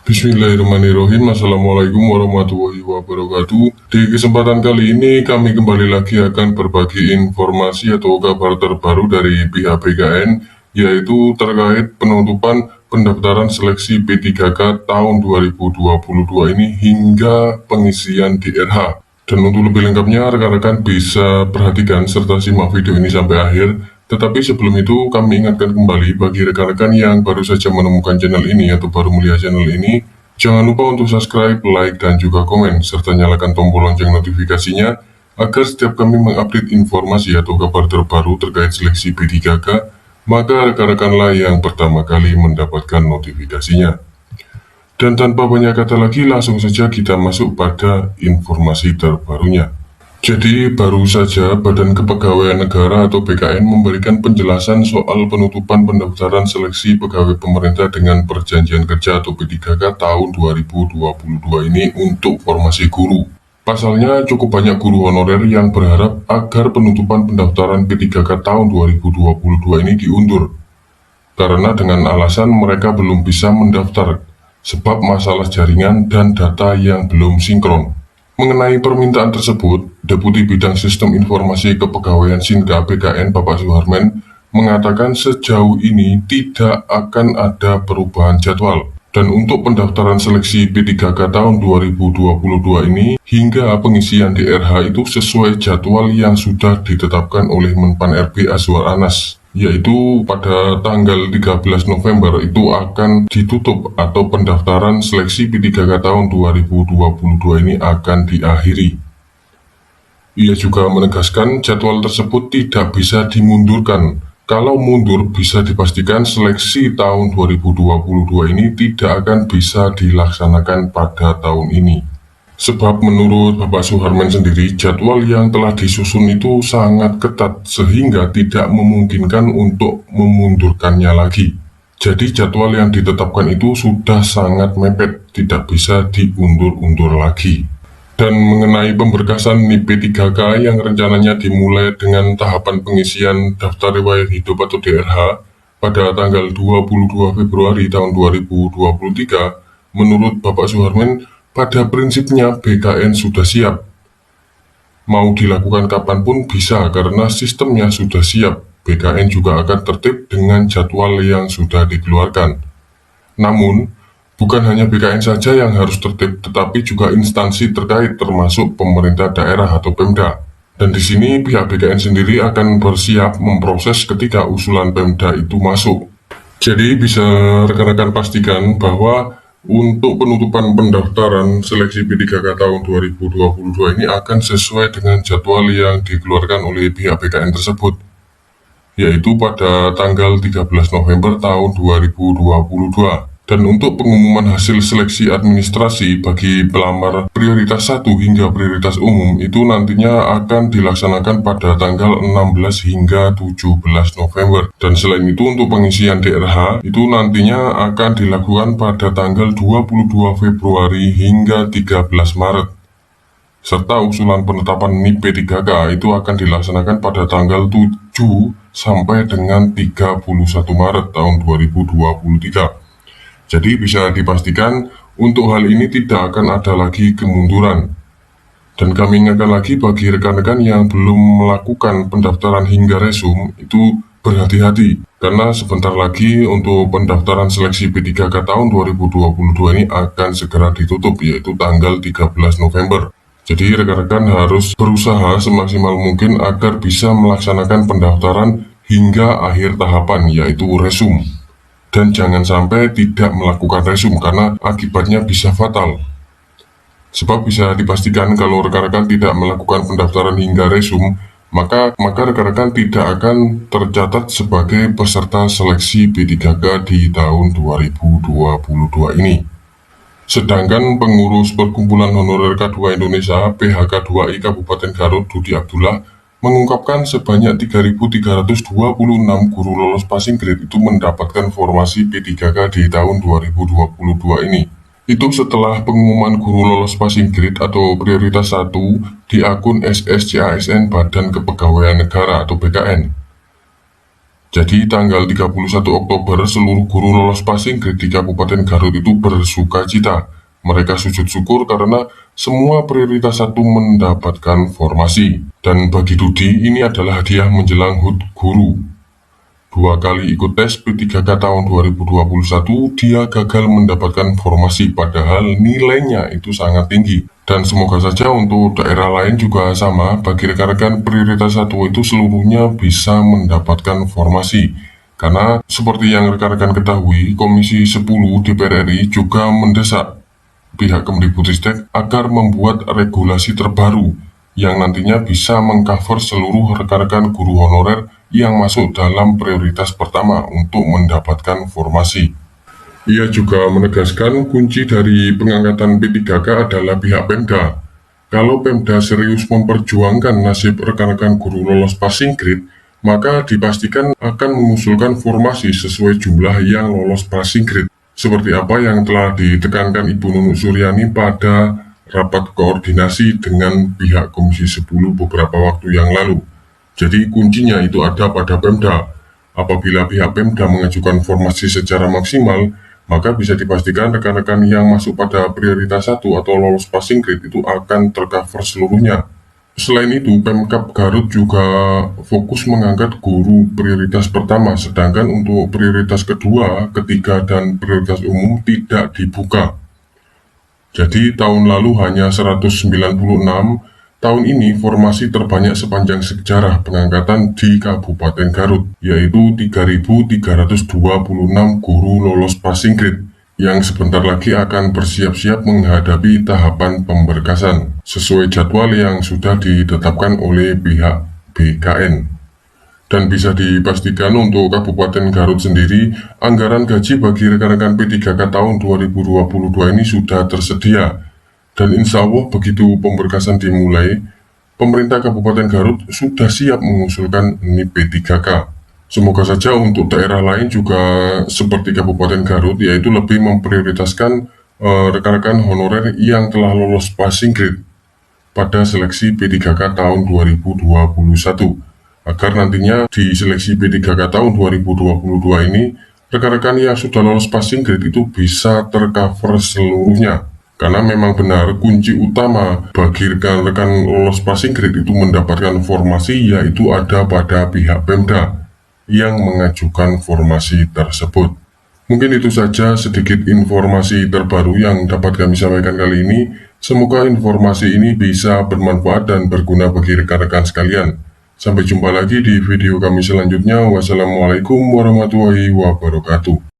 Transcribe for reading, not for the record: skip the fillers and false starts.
Bismillahirrahmanirrahim. Assalamualaikum warahmatullahi wabarakatuh. Di kesempatan kali ini kami kembali lagi akan berbagi informasi atau kabar terbaru dari pihak BKN, yaitu terkait penutupan pendaftaran seleksi P3K tahun 2022 ini hingga pengisian DRH. Dan untuk lebih lengkapnya, rekan-rekan bisa perhatikan serta simak video ini sampai akhir. Tetapi sebelum itu, kami ingatkan kembali bagi rekan-rekan yang baru saja menemukan channel ini atau baru melihat channel ini, jangan lupa untuk subscribe, like, dan juga komen, serta nyalakan tombol lonceng notifikasinya, agar setiap kami mengupdate informasi atau kabar terbaru terkait seleksi P3K, maka rekan-rekanlah yang pertama kali mendapatkan notifikasinya. Dan tanpa banyak kata lagi, langsung saja kita masuk pada informasi terbarunya. Jadi, baru saja Badan Kepegawaian Negara atau BKN memberikan penjelasan soal penutupan pendaftaran seleksi pegawai pemerintah dengan perjanjian kerja atau P3K tahun 2022 ini untuk formasi guru. Pasalnya, cukup banyak guru honorer yang berharap agar penutupan pendaftaran P3K tahun 2022 ini diundur. Karena dengan alasan mereka belum bisa mendaftar, sebab masalah jaringan dan data yang belum sinkron. Mengenai permintaan tersebut, Deputi Bidang Sistem Informasi Kepegawaian Singa BKN Bapak Suharmen mengatakan sejauh ini tidak akan ada perubahan jadwal. Dan untuk pendaftaran seleksi P3K tahun 2022 ini hingga pengisian DRH itu sesuai jadwal yang sudah ditetapkan oleh Menpan RB Azwar Anas, yaitu pada tanggal 13 November itu akan ditutup atau pendaftaran seleksi P3K tahun 2022 ini akan diakhiri. Ia juga menegaskan jadwal tersebut tidak bisa dimundurkan. Kalau mundur bisa dipastikan seleksi tahun 2022 ini tidak akan bisa dilaksanakan pada tahun ini. Sebab menurut Bapak Suharmen sendiri, jadwal yang telah disusun itu sangat ketat sehingga tidak memungkinkan untuk memundurkannya lagi. Jadi jadwal yang ditetapkan itu sudah sangat mepet, tidak bisa diundur-undur lagi. Dan mengenai pemberkasan NIP P3K yang rencananya dimulai dengan tahapan pengisian daftar riwayat hidup atau DRH pada tanggal 22 Februari tahun 2023, menurut Bapak Suharmen, pada prinsipnya BKN sudah siap. Mau dilakukan kapanpun bisa karena sistemnya sudah siap. BKN juga akan tertib dengan jadwal yang sudah dikeluarkan. Namun, bukan hanya BKN saja yang harus tertib, tetapi juga instansi terkait termasuk pemerintah daerah atau Pemda. Dan di sini pihak BKN sendiri akan bersiap memproses ketika usulan Pemda itu masuk. Jadi bisa rekan-rekan pastikan bahwa untuk penutupan pendaftaran seleksi P3K tahun 2022 ini akan sesuai dengan jadwal yang dikeluarkan oleh pihak BKN tersebut, yaitu pada tanggal 13 November tahun 2022. Dan untuk pengumuman hasil seleksi administrasi bagi pelamar prioritas 1 hingga prioritas umum itu nantinya akan dilaksanakan pada tanggal 16 hingga 17 November. Dan selain itu untuk pengisian DRH itu nantinya akan dilakukan pada tanggal 22 Februari hingga 13 Maret. Serta usulan penetapan NIP P3K itu akan dilaksanakan pada tanggal 7 sampai dengan 31 Maret tahun 2023. Jadi bisa dipastikan untuk hal ini tidak akan ada lagi kemunduran. Dan kami ingatkan lagi bagi rekan-rekan yang belum melakukan pendaftaran hingga resum itu berhati-hati. Karena sebentar lagi untuk pendaftaran seleksi P3K tahun 2022 ini akan segera ditutup, yaitu tanggal 13 November. Jadi rekan-rekan harus berusaha semaksimal mungkin agar bisa melaksanakan pendaftaran hingga akhir tahapan, yaitu resum. Dan jangan sampai tidak melakukan resum karena akibatnya bisa fatal. Sebab bisa dipastikan kalau rekan-rekan tidak melakukan pendaftaran hingga resum, maka rekan-rekan tidak akan tercatat sebagai peserta seleksi P3K di tahun 2022 ini. Sedangkan pengurus Perkumpulan Honorer K2 Indonesia PHK2I Kabupaten Garut Dudi Abdullah mengungkapkan sebanyak 3.326 guru lolos passing grade itu mendapatkan formasi P3K di tahun 2022 ini. Itu setelah pengumuman guru lolos passing grade atau prioritas 1 di akun SSCASN Badan Kepegawaian Negara atau BKN. Jadi tanggal 31 Oktober seluruh guru lolos passing grade di Kabupaten Garut itu bersuka cita. Mereka sujud syukur karena semua prioritas satu mendapatkan formasi. Dan bagi Dudi ini adalah hadiah menjelang HUT guru. 2 kali ikut tes P3K tahun 2021, dia gagal mendapatkan formasi padahal nilainya itu sangat tinggi. Dan semoga saja untuk daerah lain juga sama, bagi rekan-rekan prioritas satu itu seluruhnya bisa mendapatkan formasi. Karena seperti yang rekan-rekan ketahui, Komisi 10 DPR RI juga mendesak pihak Kemdikbudristek agar membuat regulasi terbaru yang nantinya bisa mengcover seluruh rekan-rekan guru honorer yang masuk dalam prioritas pertama untuk mendapatkan formasi. Ia juga menegaskan kunci dari pengangkatan P3K adalah pihak Pemda. Kalau Pemda serius memperjuangkan nasib rekan-rekan guru lolos passing grade, maka dipastikan akan mengusulkan formasi sesuai jumlah yang lolos passing grade. Seperti apa yang telah ditekankan Ibu Nunuk Suryani pada rapat koordinasi dengan pihak Komisi 10 beberapa waktu yang lalu. Jadi kuncinya itu ada pada Pemda. Apabila pihak Pemda mengajukan formasi secara maksimal, maka bisa dipastikan rekan-rekan yang masuk pada prioritas 1 atau lolos passing grade itu akan tercover seluruhnya. Selain itu, Pemkab Garut juga fokus mengangkat guru prioritas pertama, sedangkan untuk prioritas kedua, ketiga, dan prioritas umum tidak dibuka. Jadi tahun lalu hanya 196, tahun ini formasi terbanyak sepanjang sejarah pengangkatan di Kabupaten Garut, yaitu 3.326 guru lolos passing grade, yang sebentar lagi akan bersiap-siap menghadapi tahapan pemberkasan, sesuai jadwal yang sudah ditetapkan oleh pihak BKN. Dan bisa dipastikan untuk Kabupaten Garut sendiri, anggaran gaji bagi rekan-rekan P3K tahun 2022 ini sudah tersedia. Dan insya Allah begitu pemberkasan dimulai, pemerintah Kabupaten Garut sudah siap mengusulkan NIP P3K. Semoga saja untuk daerah lain juga seperti Kabupaten Garut, yaitu lebih memprioritaskan rekan-rekan honorer yang telah lolos passing grade pada seleksi P3K tahun 2021. Agar nantinya di seleksi P3K tahun 2022 ini, rekan-rekan yang sudah lolos passing grade itu bisa tercover seluruhnya. Karena memang benar kunci utama bagi rekan-rekan lolos passing grade itu mendapatkan formasi yaitu ada pada pihak Pemda yang mengajukan formasi tersebut. Mungkin itu saja sedikit informasi terbaru yang dapat kami sampaikan kali ini. Semoga informasi ini bisa bermanfaat dan berguna bagi rekan-rekan sekalian. Sampai jumpa lagi di video kami selanjutnya. Wassalamualaikum warahmatullahi wabarakatuh.